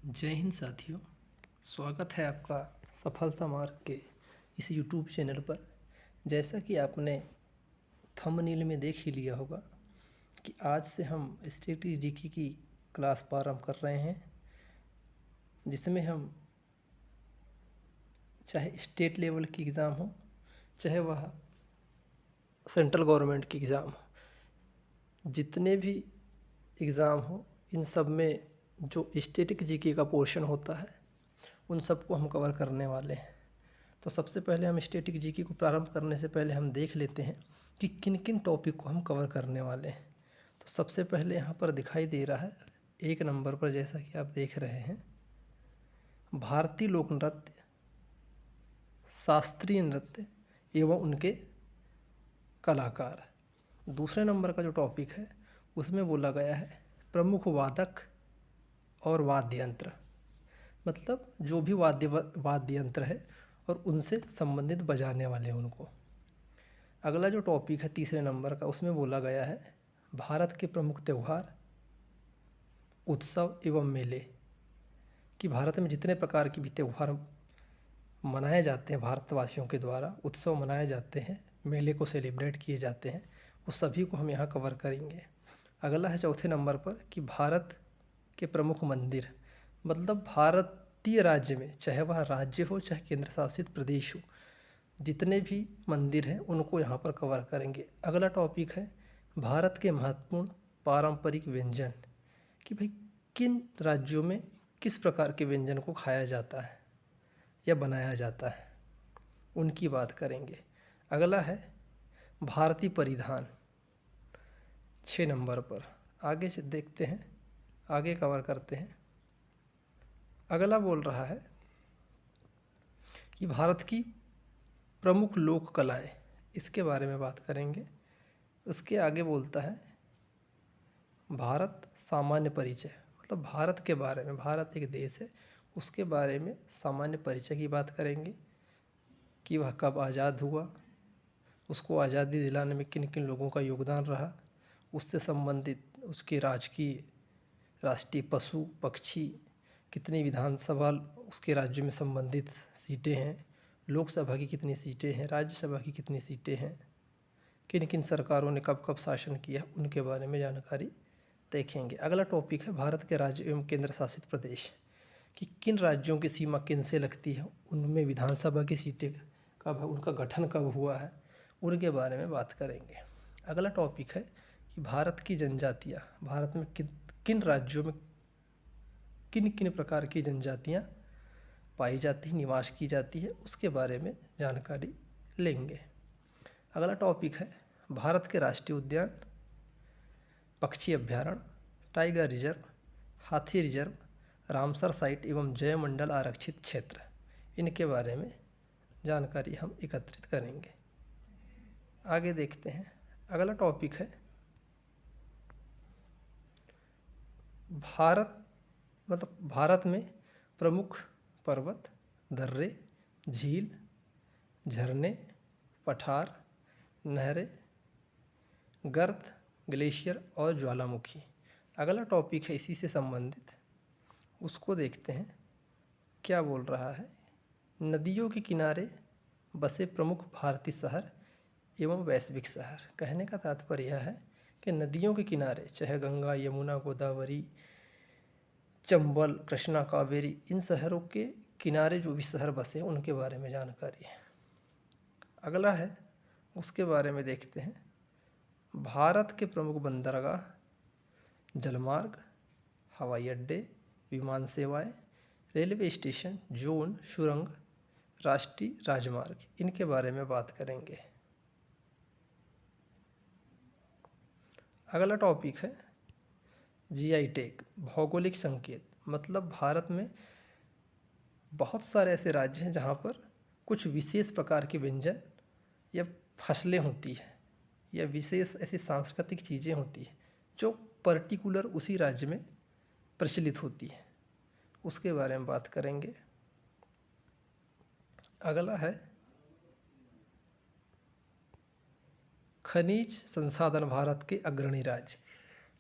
जय हिंद साथियों। स्वागत है आपका सफलता मार्ग के इस यूट्यूब चैनल पर। जैसा कि आपने थंबनेल में देख ही लिया होगा कि आज से हम स्टेट जीके की क्लास प्रारंभ कर रहे हैं, जिसमें हम चाहे स्टेट लेवल की एग्ज़ाम हो, चाहे वह सेंट्रल गवर्नमेंट की एग्ज़ाम हो, जितने भी एग्ज़ाम हो, इन सब में जो स्टैटिक जीके का पोर्शन होता है उन सबको हम कवर करने वाले हैं। तो सबसे पहले हम स्टैटिक जीके को प्रारंभ करने से पहले हम देख लेते हैं कि किन किन टॉपिक को हम कवर करने वाले हैं। तो सबसे पहले यहाँ पर दिखाई दे रहा है 1 नंबर पर, जैसा कि आप देख रहे हैं, भारतीय लोक नृत्य, शास्त्रीय नृत्य एवं उनके कलाकार। दूसरे नंबर का जो टॉपिक है उसमें बोला गया है प्रमुख वादक और वाद्य यंत्र, मतलब जो भी वाद्य यंत्र है और उनसे संबंधित बजाने वाले उनको। अगला जो टॉपिक है तीसरे नंबर का, उसमें बोला गया है भारत के प्रमुख त्यौहार, उत्सव एवं मेले, कि भारत में जितने प्रकार के भी त्यौहार मनाए जाते हैं, भारतवासियों के द्वारा उत्सव मनाए जाते हैं, मेले को सेलिब्रेट किए जाते हैं, उस सभी को हम यहाँ कवर करेंगे। अगला है चौथे नंबर पर कि भारत के प्रमुख मंदिर, मतलब भारतीय राज्य में, चाहे वह राज्य हो चाहे केंद्र शासित प्रदेश हो, जितने भी मंदिर हैं उनको यहाँ पर कवर करेंगे। अगला टॉपिक है भारत के महत्वपूर्ण पारंपरिक व्यंजन, कि भाई किन राज्यों में किस प्रकार के व्यंजन को खाया जाता है या बनाया जाता है, उनकी बात करेंगे। अगला है भारतीय परिधान 6 नंबर पर। आगे से देखते हैं, आगे कवर करते हैं। अगला बोल रहा है कि भारत की प्रमुख लोक कलाएँ, इसके बारे में बात करेंगे। उसके आगे बोलता है भारत सामान्य परिचय, मतलब भारत के बारे में, भारत एक देश है उसके बारे में सामान्य परिचय की बात करेंगे कि वह कब आज़ाद हुआ, उसको आज़ादी दिलाने में किन किन लोगों का योगदान रहा, उससे संबंधित उसके राष्ट्रीय पशु पक्षी, कितनी विधानसभा उसके राज्य में संबंधित सीटें हैं, लोकसभा की कितनी सीटें हैं, राज्यसभा की कितनी सीटें हैं, किन किन सरकारों ने कब कब शासन किया, उनके बारे में जानकारी देखेंगे। अगला टॉपिक है भारत के राज्य एवं केंद्र शासित प्रदेश, कि किन राज्यों की सीमा किन से लगती है, उनमें विधानसभा की सीटें कब है, उनका गठन कब हुआ है, उनके बारे में बात करेंगे। अगला टॉपिक है कि भारत की जनजातियाँ, भारत में किन किन राज्यों में किन किन प्रकार की जनजातियाँ पाई जाती हैं, निवास की जाती है, उसके बारे में जानकारी लेंगे। अगला टॉपिक है भारत के राष्ट्रीय उद्यान, पक्षी अभ्यारण्य, टाइगर रिजर्व, हाथी रिजर्व, रामसर साइट एवं जयमंडल आरक्षित क्षेत्र, इनके बारे में जानकारी हम एकत्रित करेंगे। आगे देखते हैं। अगला टॉपिक है भारत, मतलब भारत में प्रमुख पर्वत, दर्रे, झील, झरने, पठार, नहरें, गर्त, ग्लेशियर और ज्वालामुखी। अगला टॉपिक है इसी से संबंधित, उसको देखते हैं क्या बोल रहा है। नदियों के किनारे बसे प्रमुख भारतीय शहर एवं वैश्विक शहर। कहने का तात्पर्य यह है कि नदियों के किनारे, चाहे गंगा, यमुना, गोदावरी, चंबल, कृष्णा, कावेरी, इन शहरों के किनारे जो भी शहर बसे हैं उनके बारे में जानकारी है। अगला है उसके बारे में देखते हैं भारत के प्रमुख बंदरगाह, जलमार्ग, हवाई अड्डे, विमान सेवाएं, रेलवे स्टेशन, जोन, सुरंग, राष्ट्रीय राजमार्ग, इनके बारे में बात करेंगे। अगला टॉपिक है जीआई टैग, भौगोलिक संकेत, मतलब भारत में बहुत सारे ऐसे राज्य हैं जहाँ पर कुछ विशेष प्रकार के व्यंजन या फसलें होती हैं या विशेष ऐसी सांस्कृतिक चीज़ें होती हैं जो पर्टिकुलर उसी राज्य में प्रचलित होती हैं, उसके बारे में बात करेंगे। अगला है खनिज संसाधन, भारत के अग्रणी राज्य,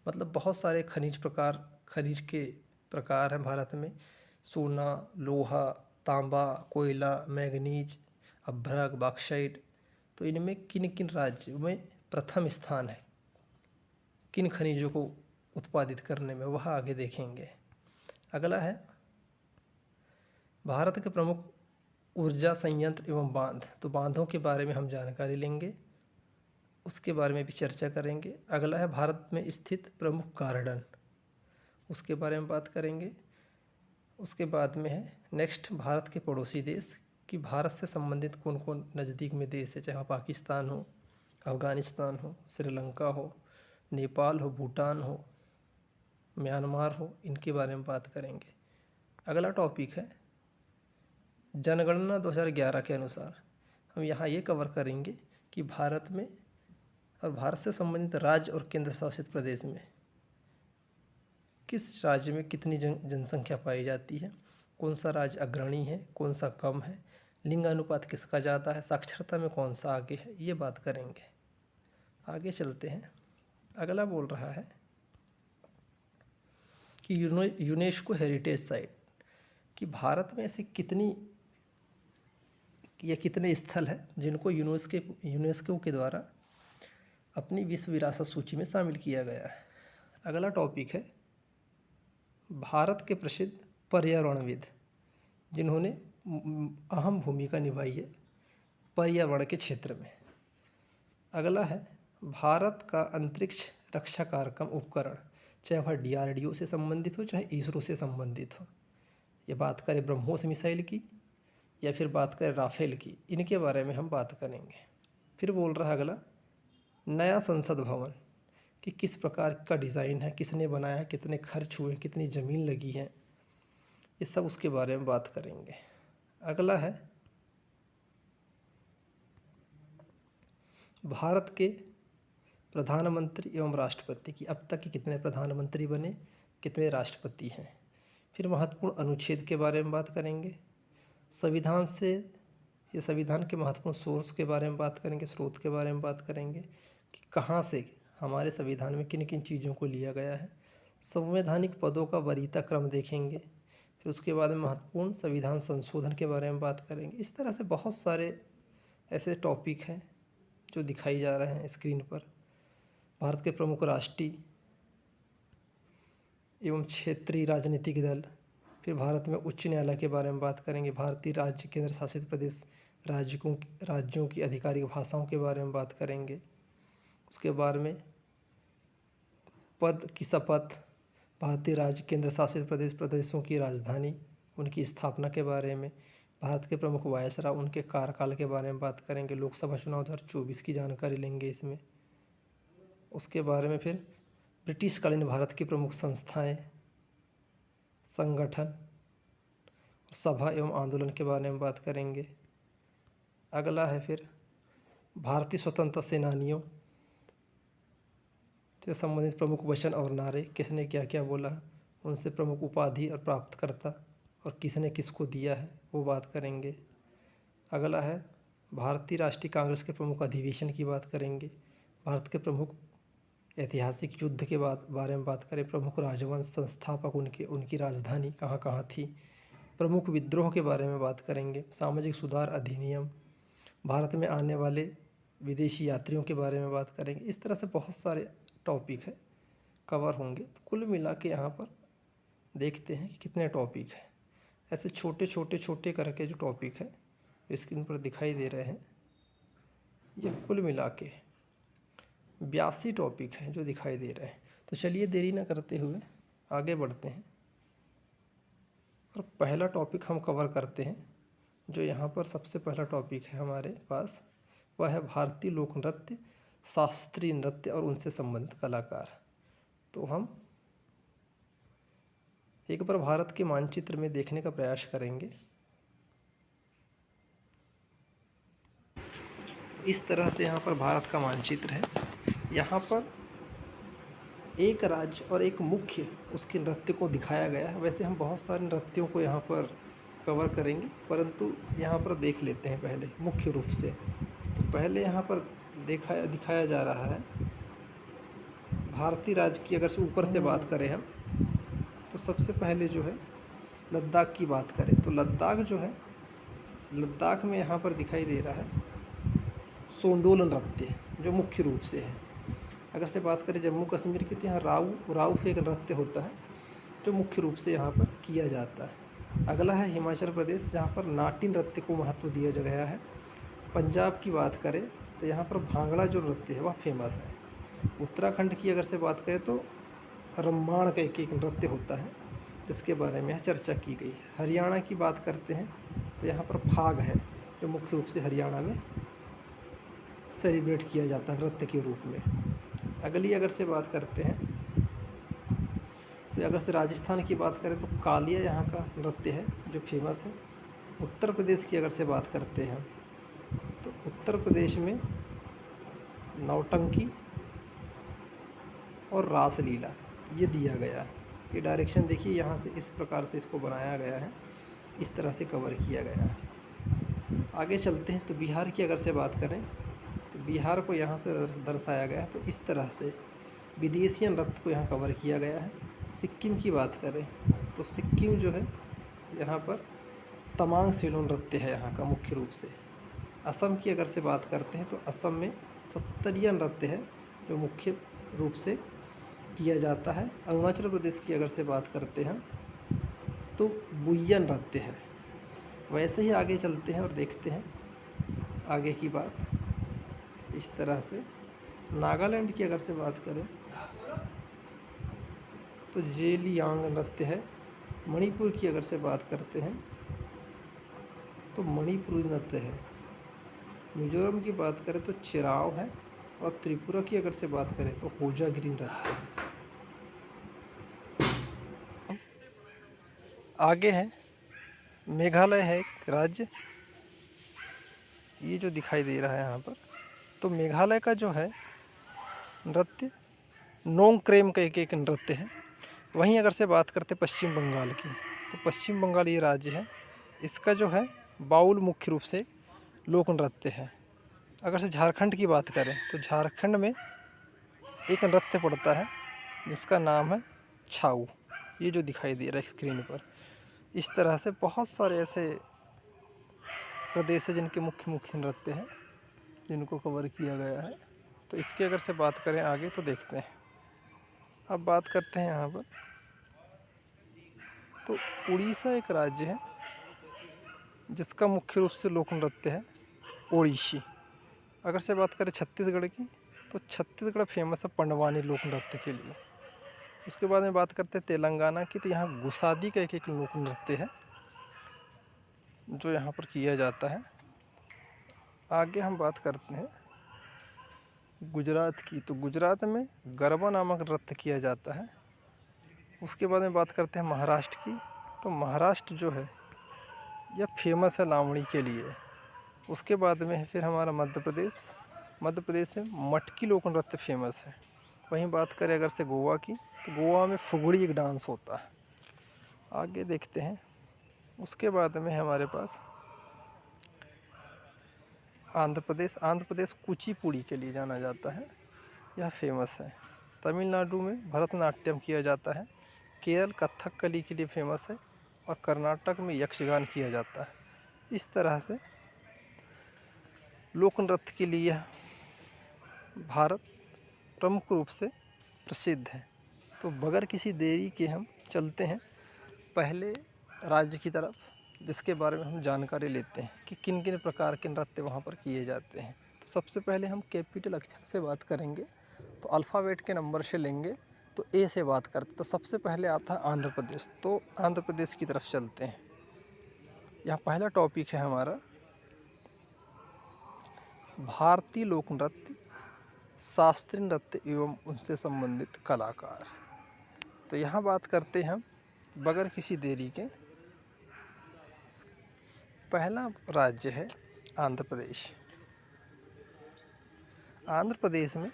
मतलब बहुत सारे खनिज के प्रकार हैं भारत में: सोना, लोहा, तांबा, कोयला, मैंगनीज, अभ्रक, बॉक्साइट। तो इनमें किन किन राज्यों में प्रथम स्थान है, किन खनिजों को उत्पादित करने में, वह आगे देखेंगे। अगला है भारत के प्रमुख ऊर्जा संयंत्र एवं बांध। तो बांधों के बारे में हम जानकारी लेंगे, उसके बारे में भी चर्चा करेंगे। अगला है भारत में स्थित प्रमुख गार्डन, उसके बारे में बात करेंगे। उसके बाद में है नेक्स्ट भारत के पड़ोसी देश, कि भारत से संबंधित कौन कौन नज़दीक में देश है, चाहे वह पाकिस्तान हो, अफ़गानिस्तान हो, श्रीलंका हो, नेपाल हो, भूटान हो, म्यांमार हो, इनके बारे में बात करेंगे। अगला टॉपिक है जनगणना 2011 के अनुसार। हम यहाँ ये कवर करेंगे कि भारत में और भारत से संबंधित राज्य और केंद्र शासित प्रदेश में किस राज्य में कितनी जनसंख्या पाई जाती है, कौन सा राज्य अग्रणी है, कौन सा कम है, लिंग अनुपात किसका ज़्यादा है, साक्षरता में कौन सा आगे है, ये बात करेंगे। आगे चलते हैं। अगला बोल रहा है कि यूनेस्को हेरिटेज साइट, कि भारत में ऐसे कितनी या कितने स्थल हैं जिनको यूनेस्को के द्वारा अपनी विश्व विरासत सूची में शामिल किया गया है। अगला टॉपिक है भारत के प्रसिद्ध पर्यावरणविद जिन्होंने अहम भूमिका निभाई है पर्यावरण के क्षेत्र में। अगला है भारत का अंतरिक्ष रक्षा कार्यक्रम उपकरण, चाहे वह DRDO से संबंधित हो, चाहे इसरो से संबंधित हो। ये बात करें ब्रह्मोस मिसाइल की या फिर बात करें राफेल की, इनके बारे में हम बात करेंगे। फिर बोल रहा है अगला नया संसद भवन, कि किस प्रकार का डिज़ाइन है, किसने बनाया है, कितने खर्च हुए, कितनी ज़मीन लगी है, ये सब उसके बारे में बात करेंगे। अगला है भारत के प्रधानमंत्री एवं राष्ट्रपति, की अब तक के कितने प्रधानमंत्री बने, कितने राष्ट्रपति हैं। फिर महत्वपूर्ण अनुच्छेद के बारे में बात करेंगे। संविधान से ये संविधान के महत्वपूर्ण सोर्स के बारे में बात करेंगे, स्रोत के बारे में बात करेंगे कि कहाँ से हमारे संविधान में किन किन चीज़ों को लिया गया है। संवैधानिक पदों का वरीयता क्रम देखेंगे। फिर उसके बाद में महत्वपूर्ण संविधान संशोधन के बारे में बात करेंगे। इस तरह से बहुत सारे ऐसे टॉपिक हैं जो दिखाई जा रहे हैं स्क्रीन पर। भारत के प्रमुख राष्ट्रीय एवं क्षेत्रीय राजनीतिक दल, फिर भारत में उच्च न्यायालय के बारे में बात करेंगे। भारतीय राज्य केंद्र शासित प्रदेश राज्यों की आधिकारिक भाषाओं के बारे में बात करेंगे। उसके बारे में पद की शपथ, भारतीय राज्य केंद्र शासित प्रदेशों की राजधानी, उनकी स्थापना के बारे में, भारत के प्रमुख वायसराय, उनके कार्यकाल के बारे में बात करेंगे। लोकसभा चुनाव 2024 की जानकारी लेंगे इसमें। उसके बारे में फिर ब्रिटिश कालीन भारत की प्रमुख संस्थाएं, संगठन, सभा एवं आंदोलन के बारे में बात करेंगे। अगला है फिर भारतीय स्वतंत्रता सेनानियों से संबंधित प्रमुख वचन और नारे, किसने क्या क्या बोला, उनसे प्रमुख उपाधि और प्राप्तकर्ता और किसने किसको दिया है, वो बात करेंगे। अगला है भारतीय राष्ट्रीय कांग्रेस के प्रमुख अधिवेशन की बात करेंगे। भारत के प्रमुख ऐतिहासिक युद्ध के बारे में बात करें। प्रमुख राजवंश संस्थापक, उनकी राजधानी कहाँ कहाँ थी। प्रमुख विद्रोह के बारे में बात करेंगे। सामाजिक सुधार अधिनियम, भारत में आने वाले विदेशी यात्रियों के बारे में बात करेंगे। इस तरह से बहुत सारे टॉपिक है कवर होंगे। तो कुल मिला के यहाँ पर देखते हैं कि कितने टॉपिक हैं। ऐसे छोटे करके जो टॉपिक है स्क्रीन पर दिखाई दे रहे हैं, ये कुल मिला के 82 टॉपिक हैं जो दिखाई दे रहे हैं। तो चलिए देरी ना करते हुए आगे बढ़ते हैं और पहला टॉपिक हम कवर करते हैं। जो यहाँ पर सबसे पहला टॉपिक है हमारे पास, वह है भारतीय लोक नृत्य, शास्त्रीय नृत्य और उनसे संबंधित कलाकार। तो हम एक बार भारत के मानचित्र में देखने का प्रयास करेंगे। तो इस तरह से यहाँ पर भारत का मानचित्र है। यहाँ पर एक राज्य और एक मुख्य उसके नृत्य को दिखाया गया है। वैसे हम बहुत सारे नृत्यों को यहाँ पर कवर करेंगे, परंतु यहाँ पर देख लेते हैं पहले मुख्य रूप से। तो पहले यहाँ पर दिखाया जा रहा है भारतीय राज्य की। अगर से ऊपर से बात करें हम, तो सबसे पहले जो है लद्दाख की बात करें तो लद्दाख जो है, लद्दाख में यहाँ पर दिखाई दे रहा है सोंडोल नृत्य जो मुख्य रूप से है। अगर से बात करें जम्मू कश्मीर की तो यहाँ राउफ एक नृत्य होता है जो मुख्य रूप से यहाँ पर किया जाता है। अगला है हिमाचल प्रदेश, जहाँ पर नाटी नृत्य को महत्व दिया गया है। पंजाब की बात करें तो यहाँ पर भांगड़ा जो नृत्य है वह फेमस है। उत्तराखंड की अगर से बात करें तो रम्माण का एक नृत्य होता है जिसके बारे में चर्चा की गई। हरियाणा की बात करते हैं तो यहाँ पर फाग है जो मुख्य रूप से हरियाणा में सेलिब्रेट किया जाता है नृत्य के रूप में। अगली अगर से बात करते हैं तो अगर से राजस्थान की बात करें तो कालिया यहाँ का नृत्य है जो फेमस है। उत्तर प्रदेश की अगर से बात करते हैं तो उत्तर प्रदेश में नौटंकी और रासलीला ये दिया गया है। ये डायरेक्शन देखिए, यहाँ से इस प्रकार से इसको बनाया गया है, इस तरह से कवर किया गया है। आगे चलते हैं तो बिहार की अगर से बात करें तो बिहार को यहाँ से दर्शाया गया है, तो इस तरह से विदेशी नृत्य को यहाँ कवर किया गया है। सिक्किम की बात करें तो सिक्किम जो है यहाँ पर तमांग सेलो नृत्य है यहाँ का मुख्य रूप से। असम की अगर से बात करते हैं तो असम में सत्तरिया नृत्य है जो मुख्य रूप से किया जाता है। अरुणाचल प्रदेश की अगर से बात करते हैं तो बुइया नृत्य है। वैसे ही आगे चलते हैं और देखते हैं आगे की बात। इस तरह से नागालैंड की अगर से बात करें तो जेलियांग नृत्य है। मणिपुर की अगर से बात करते हैं तो मणिपुरी नृत्य है। मिजोरम की बात करें तो चिराव है। और त्रिपुरा की अगर से बात करें तो होजागिरी नृत्य है। आगे है मेघालय है एक राज्य, ये जो दिखाई दे रहा है यहाँ पर, तो मेघालय का जो है नृत्य नोंगक्रेम का एक नृत्य है। वहीं अगर से बात करते पश्चिम बंगाल की तो पश्चिम बंगाल ये राज्य है, इसका जो है बाउल मुख्य रूप से लोक नृत्य है। अगर से झारखंड की बात करें तो झारखंड में एक नृत्य पड़ता है जिसका नाम है छाऊ, ये जो दिखाई दे रहा है स्क्रीन पर। इस तरह से बहुत सारे ऐसे प्रदेश है जिनके मुख्य मुख्य नृत्य हैं जिनको कवर किया गया है। तो इसकी अगर से बात करें आगे तो देखते हैं। अब बात करते हैं यहाँ पर, तो उड़ीसा एक राज्य है जिसका मुख्य रूप से लोक नृत्य है ओडिसी। अगर से बात करें छत्तीसगढ़ की तो छत्तीसगढ़ फेमस है पंडवानी लोक नृत्य के लिए। उसके बाद में बात करते हैं तेलंगाना की, तो यहाँ गुसादी का एक लोक नृत्य है जो यहाँ पर किया जाता है। आगे हम बात करते हैं गुजरात की, तो गुजरात में गरबा नामक नृत्य किया जाता है। उसके बाद में बात करते हैं महाराष्ट्र की, तो महाराष्ट्र जो है यह फेमस है लावणी के लिए। उसके बाद में है फिर हमारा मध्य प्रदेश। मध्य प्रदेश में मटकी लोक नृत्य फेमस है। वहीं बात करें अगर से गोवा की, तो गोवा में फुगड़ी एक डांस होता है। आगे देखते हैं। उसके बाद में हमारे पास आंध्र प्रदेश। आंध्र प्रदेश कुचिपुड़ी के लिए जाना जाता है, यह फेमस है। तमिलनाडु में भरतनाट्यम किया जाता है। केरल कथकली के लिए फेमस है और कर्नाटक में यक्षगान किया जाता है। इस तरह से लोक नृत्य के लिए भारत प्रमुख रूप से प्रसिद्ध है। तो बगैर किसी देरी के हम चलते हैं पहले राज्य की तरफ, जिसके बारे में हम जानकारी लेते हैं कि किन किन प्रकार के नृत्य वहाँ पर किए जाते हैं। तो सबसे पहले हम कैपिटल अक्षर से बात करेंगे, तो अल्फ़ाबेट के नंबर से लेंगे। तो ए से बात करते, तो सबसे पहले आता है आंध्र प्रदेश। तो आंध्र प्रदेश की तरफ चलते हैं। यहाँ पहला टॉपिक है हमारा भारतीय लोक नृत्य, शास्त्रीय नृत्य एवं उनसे संबंधित कलाकार। तो यहाँ बात करते हैं हम बगैर किसी देरी के। पहला राज्य है आंध्र प्रदेश। आंध्र प्रदेश में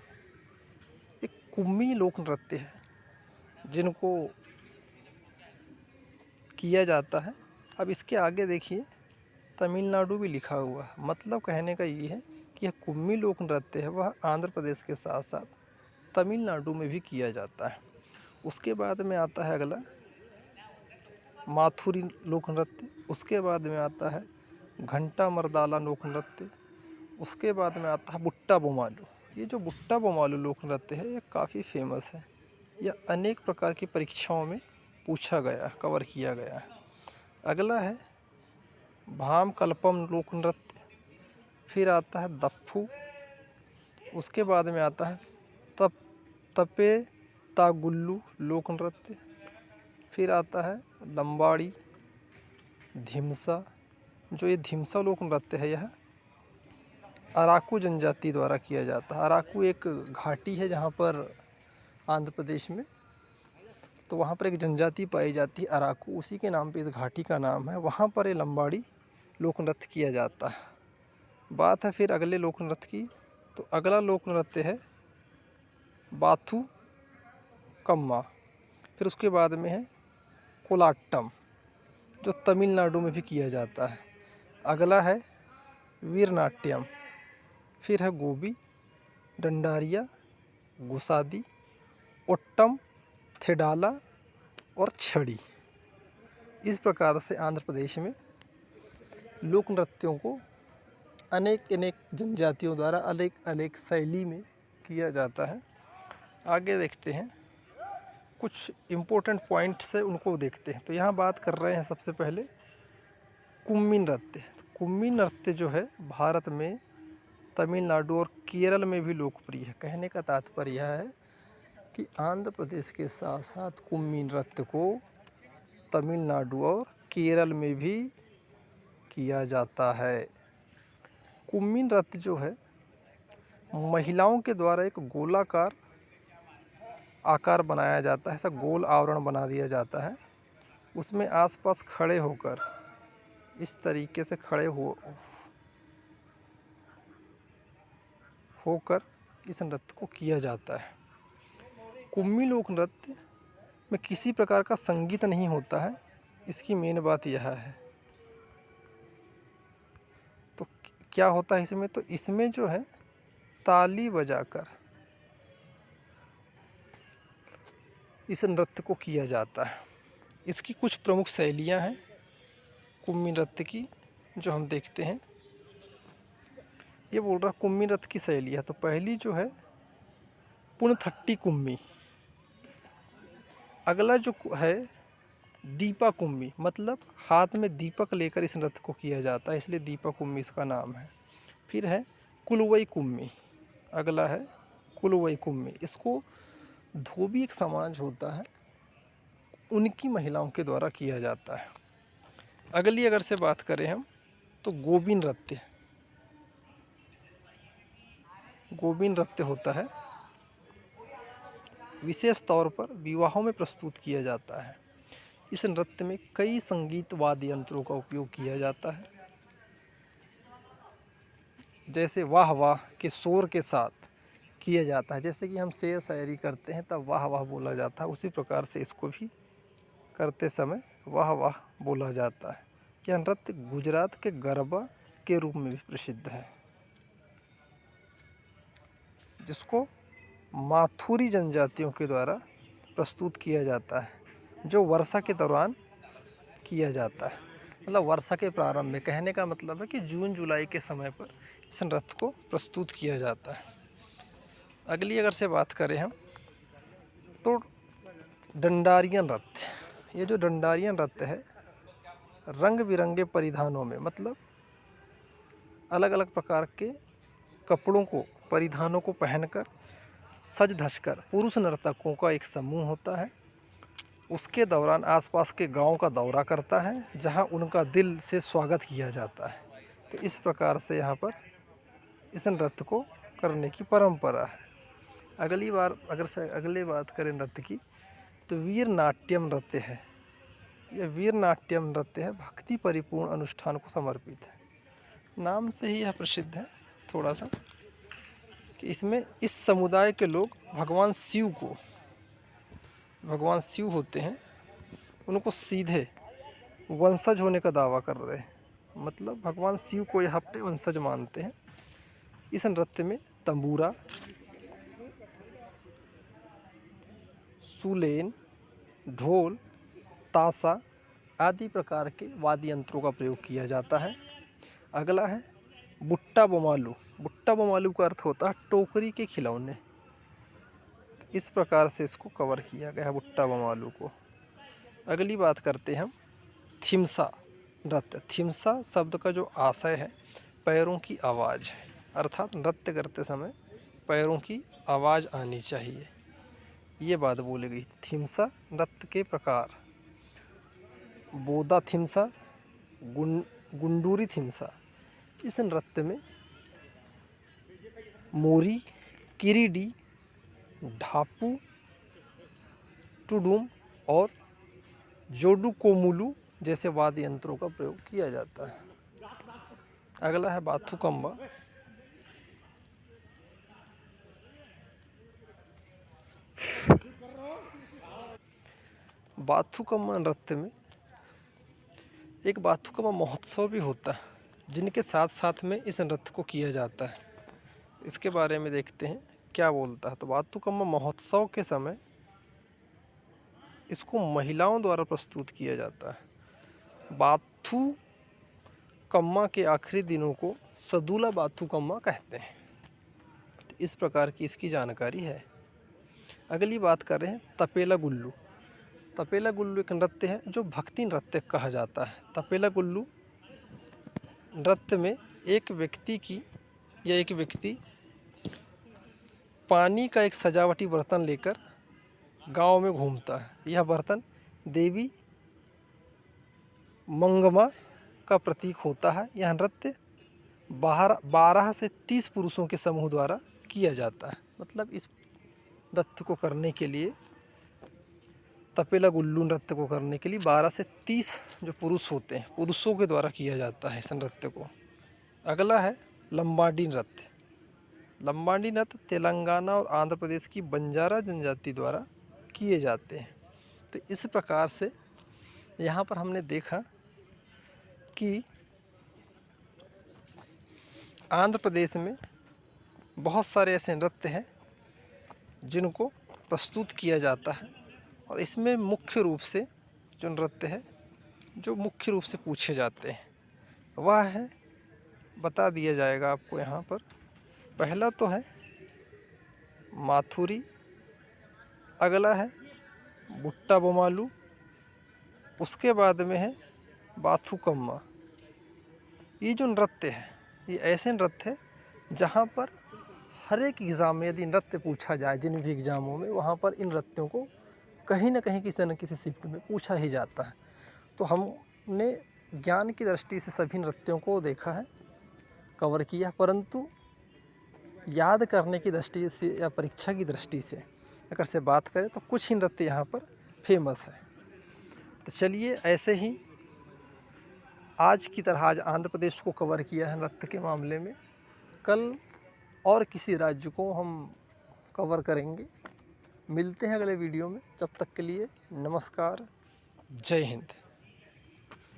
एक कुम्मी लोक नृत्य है जिनको किया जाता है। अब इसके आगे देखिए तमिलनाडु भी लिखा हुआ है, मतलब कहने का ये है कि यह कुम्मी लोक नृत्य है वह आंध्र प्रदेश के साथ साथ तमिलनाडु में भी किया जाता है। उसके बाद में आता है अगला माथुरी लोक नृत्य, उसके बाद में आता है घंटा मर्दाला लोक नृत्य, उसके बाद में आता है बुट्टा बोमालू। ये जो बुट्टा बोमालू लोक नृत्य है ये काफ़ी फेमस है, यह अनेक प्रकार की परीक्षाओं में पूछा गया, कवर किया गया है। अगला है भाम कल्पम लोक नृत्य, फिर आता है दफ्फू, उसके बाद में आता है तपे तागुल्लू लोक नृत्य, फिर आता है लंबाड़ी, धिमसा। जो ये धिमसा लोक नृत्य है यह अराकू जनजाति द्वारा किया जाता है। अराकू एक घाटी है जहाँ पर आंध्र प्रदेश में, तो वहाँ पर एक जनजाति पाई जाती है अराकू, उसी के नाम पे इस घाटी का नाम है। वहाँ पर ये लंबाड़ी लोक नृत्य किया जाता है। बात है फिर अगले लोक नृत्य की, तो अगला लोक नृत्य है बाथू कम्मा, फिर उसके बाद में है कोलाट्टम, जो तमिलनाडु में भी किया जाता है। अगला है वीरनाट्यम, फिर है गोबी, डंडारिया, गुसादी, ओट्टम, थेडाला और छड़ी। इस प्रकार से आंध्र प्रदेश में लोक नृत्यों को अनेक अनेक जनजातियों द्वारा अलग अलग शैली में किया जाता है। आगे देखते हैं कुछ इम्पोर्टेंट पॉइंट्स है, उनको देखते हैं। तो यहाँ बात कर रहे हैं सबसे पहले कुम्मी नृत्य। कुम्मी नृत्य जो है भारत में तमिलनाडु और केरल में भी लोकप्रिय है। कहने का तात्पर्य यह है कि आंध्र प्रदेश के साथ साथ कुम्मी नृत्य को तमिलनाडु और केरल में भी किया जाता है। कुम्मी नृत्य जो है महिलाओं के द्वारा एक गोलाकार आकार बनाया जाता है, ऐसा गोल आवरण बना दिया जाता है, उसमें आसपास खड़े होकर इस तरीके से खड़े होकर इस नृत्य को किया जाता है। कुम्मी लोक नृत्य में किसी प्रकार का संगीत नहीं होता है, इसकी मेन बात यह है। तो क्या होता है इसमें, तो इसमें जो है ताली बजाकर इस नृत्य को किया जाता है। इसकी कुछ प्रमुख शैलियाँ हैं कुम्मी नृत्य की जो हम देखते हैं। ये बोल रहा कुम्मी नृत्य की शैलियाँ, तो पहली जो है पुनथट्टी कुम्मी, अगला जो है दीपा कुम्मी, मतलब हाथ में दीपक लेकर इस नृत्य को किया जाता है, इसलिए दीपा कुम्मी इसका नाम है। फिर है कुलवई कुम्मी, अगला है कुलवई कुम्मी, इसको धोबी एक समाज होता है उनकी महिलाओं के द्वारा किया जाता है। अगली अगर से बात करें हम तो गोबी नृत्य। गोबी नृत्य होता है विशेष तौर पर विवाहों में प्रस्तुत किया जाता है। इस नृत्य में कई संगीत वाद्य यंत्रों का उपयोग किया जाता है, जैसे वाह वाह के शोर के साथ किया जाता है। जैसे कि हम शेर शायरी करते हैं तब वाह वाह बोला जाता है, उसी प्रकार से इसको भी करते समय वाह वाह बोला जाता है। यह नृत्य गुजरात के गरबा के रूप में भी प्रसिद्ध है, जिसको माथुरी जनजातियों के द्वारा प्रस्तुत किया जाता है, जो वर्षा के दौरान किया जाता है। मतलब वर्षा के प्रारंभ में, कहने का मतलब है कि जून जुलाई के समय पर इस नृत्य को प्रस्तुत किया जाता है। अगली अगर से बात करें हम तो डंडारिया नृत्य। ये जो डंडारिया नृत्य है रंग बिरंगे परिधानों में, मतलब अलग अलग प्रकार के कपड़ों को, परिधानों को पहनकर सज धजकर पुरुष नर्तकों का एक समूह होता है, उसके दौरान आसपास के गांव का दौरा करता है, जहां उनका दिल से स्वागत किया जाता है। तो इस प्रकार से यहाँ पर इस नृत्य को करने की परंपरा है। अगली बात करें नृत्य की तो वीर नाट्यम नृत्य है। यह वीर नाट्यम नृत्य है भक्ति परिपूर्ण अनुष्ठान को समर्पित है। नाम से ही यह प्रसिद्ध है थोड़ा सा कि इसमें इस समुदाय के लोग भगवान शिव होते हैं, उनको सीधे वंशज होने का दावा कर रहे हैं, मतलब भगवान शिव को यह अपने वंशज मानते हैं। इस नृत्य में तंबूरा, सुलेन, ढोल, ताशा आदि प्रकार के वाद्य यंत्रों का प्रयोग किया जाता है। अगला है बुट्टा बमालू। बुट्टा बमालू का अर्थ होता है टोकरी के खिलौने। इस प्रकार से इसको कवर किया गया है बुट्टा बमालू को। अगली बात करते हैं हम थिमसा नृत्य। थिमसा शब्द का जो आशय है पैरों की आवाज़ है, अर्थात नृत्य करते समय पैरों की आवाज़ आनी चाहिए, ये बात बोली गई। थिमसा नृत्य के प्रकार बोदा थिमसा, गुंडूरी थिमसा। इस नृत्य में मोरी, किरीडी, ढापू, टुडुम और जोडू कोमुलू जैसे वाद्य यंत्रों का प्रयोग किया जाता है। अगला है बाथुकम्मा। बाथुकम्मा नृत्य में एक बाथुकम्मा महोत्सव भी होता है, जिनके साथ साथ में इस नृत्य को किया जाता है। इसके बारे में देखते हैं क्या बोलता है। तो बाथुकम्मा महोत्सव के समय इसको महिलाओं द्वारा प्रस्तुत किया जाता है। बाथुकम्मा के आखिरी दिनों को सदुला बाथुकम्मा कहते हैं। तो इस प्रकार की इसकी जानकारी है। अगली बात कर रहे हैं तपेला गुल्लू। तपेला गुल्लू एक नृत्य है जो भक्ति नृत्य कहा जाता है। तपेला गुल्लू नृत्य में एक व्यक्ति पानी का एक सजावटी बर्तन लेकर गांव में घूमता है। यह बर्तन देवी मंगमा का प्रतीक होता है। यह नृत्य 12 से 30 पुरुषों के समूह द्वारा किया जाता है। मतलब इस नृत्य को करने के लिए, तपेला गुल्लू नृत्य को करने के लिए 12 से 30 जो पुरुष होते हैं, पुरुषों के द्वारा किया जाता है इस नृत्य को। अगला है लंबाडी नृत्य। लंबाडी नृत्य तेलंगाना और आंध्र प्रदेश की बंजारा जनजाति द्वारा किए जाते हैं। तो इस प्रकार से यहाँ पर हमने देखा कि आंध्र प्रदेश में बहुत सारे ऐसे नृत्य हैं जिनको प्रस्तुत किया जाता है, और इसमें मुख्य रूप से जो नृत्य है जो मुख्य रूप से पूछे जाते हैं वह है, बता दिया जाएगा आपको यहाँ पर। पहला तो है माथुरी, अगला है बुट्टा बोमालू, उसके बाद में है बाथुकम्मा। ये जो नृत्य है ये ऐसे नृत्य है जहाँ पर हर एक एग्ज़ाम में यदि नृत्य पूछा जाए, जिन भी एग्ज़ामों में, वहाँ पर इन नृत्यों को कहीं ना कहीं किसी न किसी शिफ्ट में पूछा ही जाता है। तो हमने ज्ञान की दृष्टि से सभी नृत्यों को देखा है, कवर किया, परंतु याद करने की दृष्टि से या परीक्षा की दृष्टि से अगर से बात करें तो कुछ ही नृत्य यहाँ पर फेमस है। तो चलिए, ऐसे ही आज की तरह आज आंध्र प्रदेश को कवर किया है नृत्य के मामले में। कल और किसी राज्य को हम कवर करेंगे। मिलते हैं अगले वीडियो में। तब तक के लिए नमस्कार, जय हिंद।